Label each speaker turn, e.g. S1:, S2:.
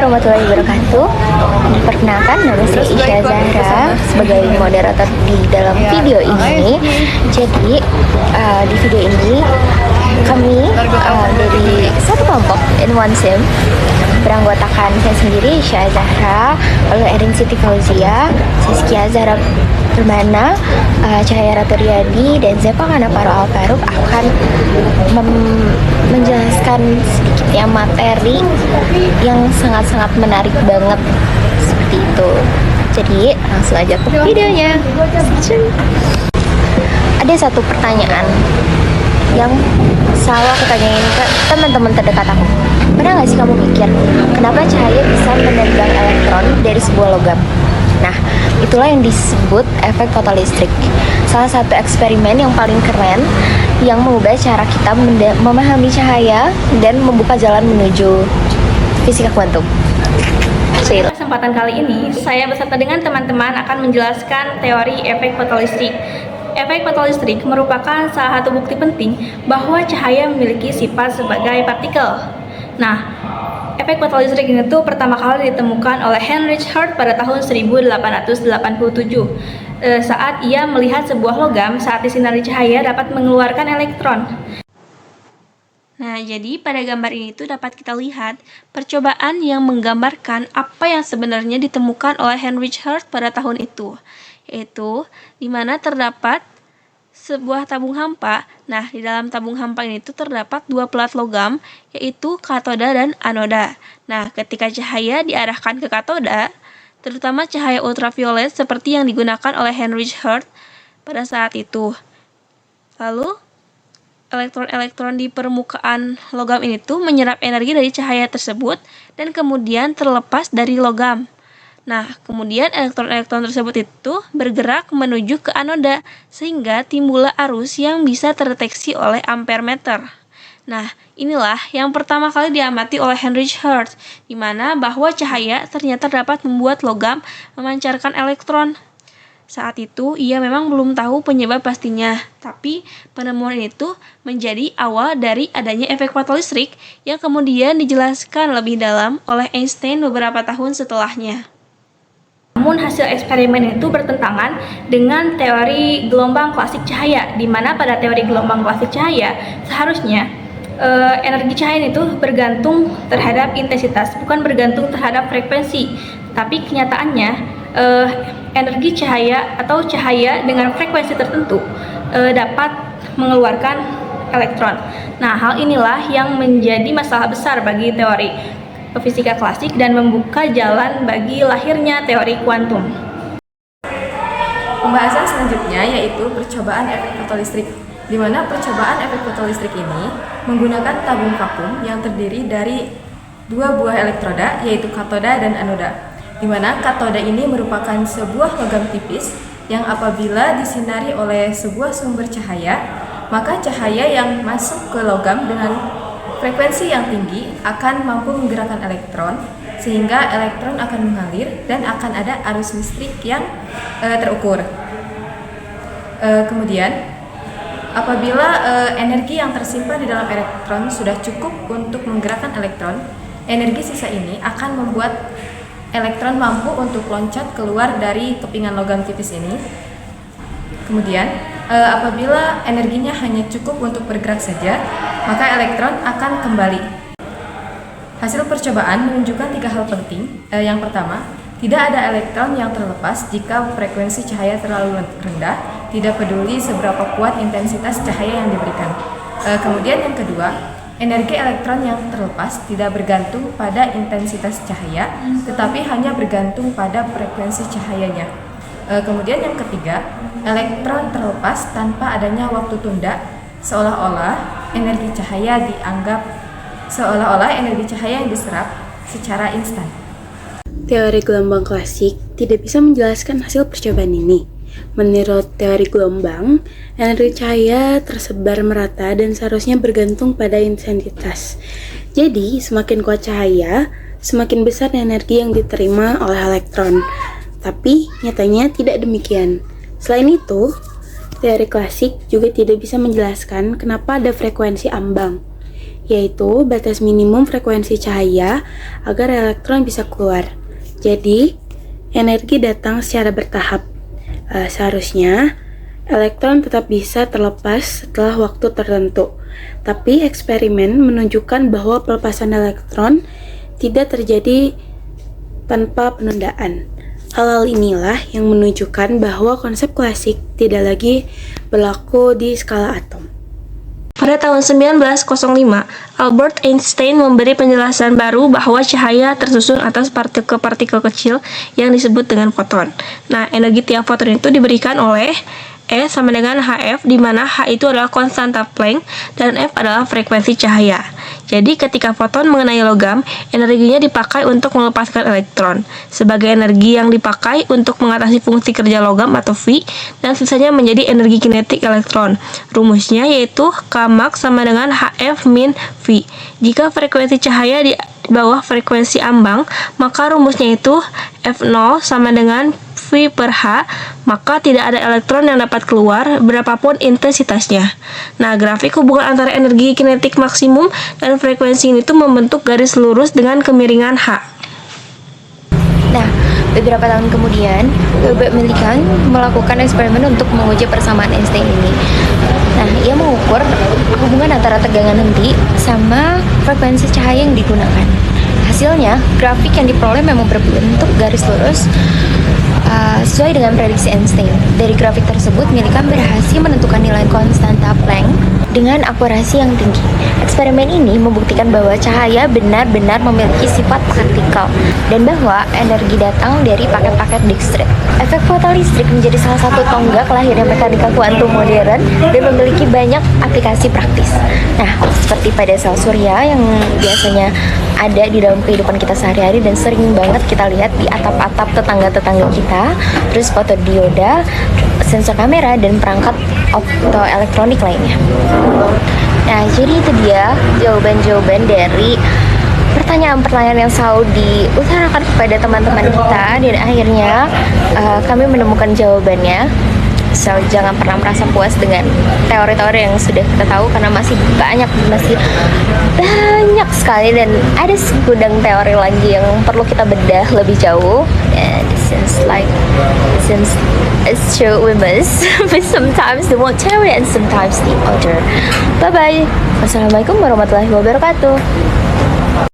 S1: warahmatullahi wabarakatuh. Perkenalkan, nama saya Isya Zahra sebagai moderator di dalam video ini. Jadi di video ini kami dari satu kelompok in one sim beranggotakan saya sendiri Isya Zahra, lalu Erin Siti Fauzia, Siskia Zahra Permana, Cahaya Ratu Riyadi, dan Zepa Kanaparo Alfaruk akan menjelaskan sedikitnya materi yang sangat-sangat menarik banget seperti itu. Jadi langsung aja ke videonya. Ada satu pertanyaan yang selalu aku tanyain ke teman-teman terdekat aku. Pernah nggak sih kamu mikir kenapa cahaya bisa menerbang elektron dari sebuah logam? Nah, itulah yang disebut efek fotolistrik. Salah satu eksperimen yang paling keren yang mengubah cara kita memahami cahaya dan membuka jalan menuju fisika kuantum.
S2: Kesempatan kali ini, saya beserta dengan teman-teman akan menjelaskan teori efek fotolistrik. Efek fotolistrik merupakan salah satu bukti penting bahwa cahaya memiliki sifat sebagai partikel. Nah, efek fotolistrik ini tuh pertama kali ditemukan oleh Heinrich Hertz pada tahun 1887 saat ia melihat sebuah logam saat disinari cahaya dapat mengeluarkan elektron. Nah, jadi pada gambar ini tuh dapat kita lihat percobaan yang menggambarkan apa yang sebenarnya ditemukan oleh Heinrich Hertz pada tahun itu, yaitu di mana terdapat sebuah tabung hampa. Nah, di dalam tabung hampa ini tuh terdapat dua pelat logam, yaitu katoda dan anoda. Nah, ketika cahaya diarahkan ke katoda, terutama cahaya ultraviolet seperti yang digunakan oleh Heinrich Hertz pada saat itu. Lalu, elektron-elektron di permukaan logam ini tuh menyerap energi dari cahaya tersebut dan kemudian terlepas dari logam. Nah, kemudian elektron-elektron tersebut itu bergerak menuju ke anoda, sehingga timbullah arus yang bisa terdeteksi oleh ampermeter. Nah, inilah yang pertama kali diamati oleh Heinrich Hertz, di mana bahwa cahaya ternyata dapat membuat logam memancarkan elektron. Saat itu, ia memang belum tahu penyebab pastinya, tapi penemuan itu menjadi awal dari adanya efek fotolistrik yang kemudian dijelaskan lebih dalam oleh Einstein beberapa tahun setelahnya. Namun hasil eksperimen itu bertentangan dengan teori gelombang klasik cahaya, di mana pada teori gelombang klasik cahaya seharusnya energi cahaya itu bergantung terhadap intensitas, bukan bergantung terhadap frekuensi. Tapi kenyataannya energi cahaya atau cahaya dengan frekuensi tertentu dapat mengeluarkan elektron. Nah, hal inilah yang menjadi masalah besar bagi teori fisika klasik dan membuka jalan bagi lahirnya teori kuantum.
S3: Pembahasan selanjutnya yaitu percobaan efek fotolistrik, di mana percobaan efek fotolistrik ini menggunakan tabung vakum yang terdiri dari dua buah elektroda, yaitu katoda dan anoda, di mana katoda ini merupakan sebuah logam tipis yang apabila disinari oleh sebuah sumber cahaya, maka cahaya yang masuk ke logam dengan frekuensi yang tinggi akan mampu menggerakkan elektron, sehingga elektron akan mengalir dan akan ada arus listrik yang terukur. Kemudian, apabila energi yang tersimpan di dalam elektron sudah cukup untuk menggerakkan elektron, energi sisa ini akan membuat elektron mampu untuk loncat keluar dari kepingan logam tipis ini. Kemudian, apabila energinya hanya cukup untuk bergerak saja, maka elektron akan kembali. Hasil percobaan menunjukkan tiga hal penting. Yang pertama, tidak ada elektron yang terlepas jika frekuensi cahaya terlalu rendah, tidak peduli seberapa kuat intensitas cahaya yang diberikan. Kemudian yang kedua, energi elektron yang terlepas tidak bergantung pada intensitas cahaya, tetapi hanya bergantung pada frekuensi cahayanya. Kemudian yang ketiga, elektron terlepas tanpa adanya waktu tunda, seolah-olah energi cahaya yang diserap secara instan.
S4: Teori gelombang klasik tidak bisa menjelaskan hasil percobaan ini. Menurut teori gelombang, energi cahaya tersebar merata dan seharusnya bergantung pada intensitas. Jadi, semakin kuat cahaya, semakin besar energi yang diterima oleh elektron. Tapi, nyatanya tidak demikian. Selain itu, teori klasik juga tidak bisa menjelaskan kenapa ada frekuensi ambang. yaitu batas minimum frekuensi cahaya agar elektron bisa keluar. Jadi, energi datang secara bertahap. Seharusnya, elektron tetap bisa terlepas setelah waktu tertentu. Tapi eksperimen menunjukkan bahwa pelepasan elektron tidak terjadi tanpa penundaan. Hal-hal inilah yang menunjukkan bahwa konsep klasik tidak lagi berlaku di skala atom.
S2: Pada tahun 1905, Albert Einstein memberi penjelasan baru bahwa cahaya tersusun atas partikel-partikel kecil yang disebut dengan foton. Nah, energi tiap foton itu diberikan oleh E sama dengan Hf, di mana H itu adalah konstanta Planck dan F adalah frekuensi cahaya. Jadi ketika foton mengenai logam, energinya dipakai untuk melepaskan elektron. Sebagai energi yang dipakai untuk mengatasi fungsi kerja logam atau V, dan sisanya menjadi energi kinetik elektron. Rumusnya yaitu Kmax sama dengan Hf min V. Jika frekuensi cahaya di bawah frekuensi ambang, maka rumusnya itu F0 sama dengan V per H, maka tidak ada elektron yang dapat keluar berapapun intensitasnya. Nah, grafik hubungan antara energi kinetik maksimum dan frekuensi ini tuh membentuk garis lurus dengan kemiringan H.
S1: Nah, beberapa tahun kemudian, Albert Millikan melakukan eksperimen untuk menguji persamaan Einstein ini. Nah, ia mengukur hubungan antara tegangan henti sama frekuensi cahaya yang digunakan. Hasilnya, grafik yang diperoleh memang berbentuk garis lurus sesuai dengan prediksi Einstein. Dari grafik tersebut, Millikan berhasil menentukan nilai konstanta Planck dengan akurasi yang tinggi. Eksperimen ini membuktikan bahwa cahaya benar-benar memiliki sifat partikel dan bahwa energi datang dari paket-paket distrik. Efek fotolistrik menjadi salah satu tonggak lahirnya mekanika kuantum modern dan memiliki banyak aplikasi praktis. Nah, seperti pada sel surya yang biasanya ada di dalam kehidupan kita sehari-hari dan sering banget kita lihat di atap-atap tetangga-tetangga kita, terus fotodioda, sensor kamera, dan perangkat optoelektronik lainnya. Nah, jadi itu dia jawaban-jawaban dari pertanyaan-pertanyaan yang selalu diutarakan kepada teman-teman kita, dan akhirnya kami menemukan jawabannya. So, jangan pernah merasa puas dengan teori-teori yang sudah kita tahu, karena masih banyak sekali, dan ada segudang teori lagi yang perlu kita bedah lebih jauh. And since it's true we must, but sometimes the one theory and sometimes the other. Bye bye. Wassalamualaikum warahmatullahi wabarakatuh.